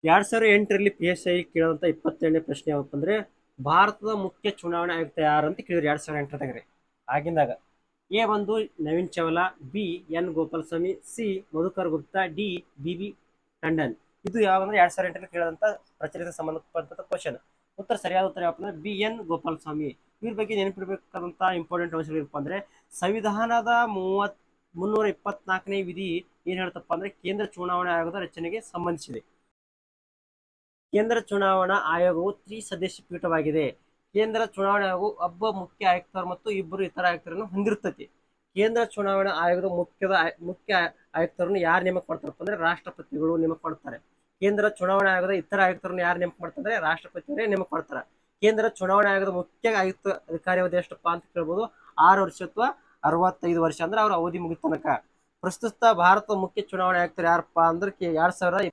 2008ರಲ್ಲಿ PSI ಕೇಳುವಂತ 22ನೇ ಪ್ರಶ್ನೆ ಯಾವಪ್ಪ ಅಂದ್ರೆ ಭಾರತದ ಮುಖ್ಯ ಚುನಾವಣಾ ಆಯುಕ್ತ ಯಾರು ಅಂತ ಕೇಳಿದ್ರು 2008ದಾಗ ರೀ. ಆಗಿಂದಾಗ ಎ ಒಂದು Naveen Chawla, B N Gopalaswamy, C Madhukar Gupta, D B B Tandon. ಇದು ಯಾವಂದ್ರೆ 2008ರಲ್ಲಿ ಕೇಳಿದಂತ ಪ್ರಚಲಿತ ಸಂಬಂಧಪಟ್ಟ ಕ್ವಶನ್. ಉತ್ತರ ಸರಿಯಾದ ಉತ್ತರ ಯಾವಪ್ಪ ಅಂದ್ರೆ ಬಿ ಎನ್ ಗೋಪಾಲಸ್ವಾಮಿ. ಇವ್ರ ಬಗ್ಗೆ ನೆನಪಿಡ್ಬೇಕಾದಂತ ಇಂಪಾರ್ಟೆಂಟ್ ಅಂಶಗಳು ಏನಪ್ಪ ಅಂದ್ರೆ ಸಂವಿಧಾನದ 324ನೇ ವಿಧಿ ಏನ್ ಹೇಳ್ತಪ್ಪ ಅಂದ್ರೆ ಕೇಂದ್ರ ಚುನಾವಣಾ ಆಯೋಗದ ರಚನೆಗೆ ಸಂಬಂಧಿಸಿದೆ. ಕೇಂದ್ರ ಚುನಾವಣಾ ಆಯೋಗವು ತ್ರಿಸದಸ್ಯ ಪೀಠವಾಗಿದೆ. ಕೇಂದ್ರ ಚುನಾವಣಾ ಆಯೋಗವು ಒಬ್ಬ ಮುಖ್ಯ ಆಯುಕ್ತರು ಮತ್ತು ಇಬ್ಬರು ಇತರ ಆಯುಕ್ತರನ್ನು ಹೊಂದಿರುತ್ತದೆ. ಕೇಂದ್ರ ಚುನಾವಣಾ ಆಯೋಗದ ಮುಖ್ಯ ಆಯುಕ್ತರನ್ನು ಯಾರು ನೇಮಕ ಮಾಡ್ತಾರಪ್ಪ ಅಂದ್ರೆ ರಾಷ್ಟ್ರಪತಿಗಳು ನೇಮಕ ಮಾಡ್ತಾರೆ. ಕೇಂದ್ರ ಚುನಾವಣಾ ಆಯೋಗದ ಇತರ ಆಯುಕ್ತರನ್ನು ಯಾರು ನೇಮಕ ಮಾಡ್ತಾರೆ? ರಾಷ್ಟ್ರಪತಿಯವರೇ ನೇಮಕ ಮಾಡ್ತಾರೆ. ಕೇಂದ್ರ ಚುನಾವಣಾ ಆಯೋಗದ ಮುಖ್ಯ ಆಯುಕ್ತ ಅಧಿಕಾರಿ ಎಷ್ಟಪ್ಪ ಅಂತ ಕೇಳ್ಬೋದು, 6 ವರ್ಷ ಅಥವಾ 65 ವರ್ಷ ಅಂದ್ರೆ ಅವ್ರ ಅವಧಿ ಮುಗಿದ ತನಕ. ಪ್ರಸ್ತುತ ಭಾರತದ ಮುಖ್ಯ ಚುನಾವಣಾ ಆಯುಕ್ತರು ಯಾರಪ್ಪ ಅಂದ್ರೆ 2000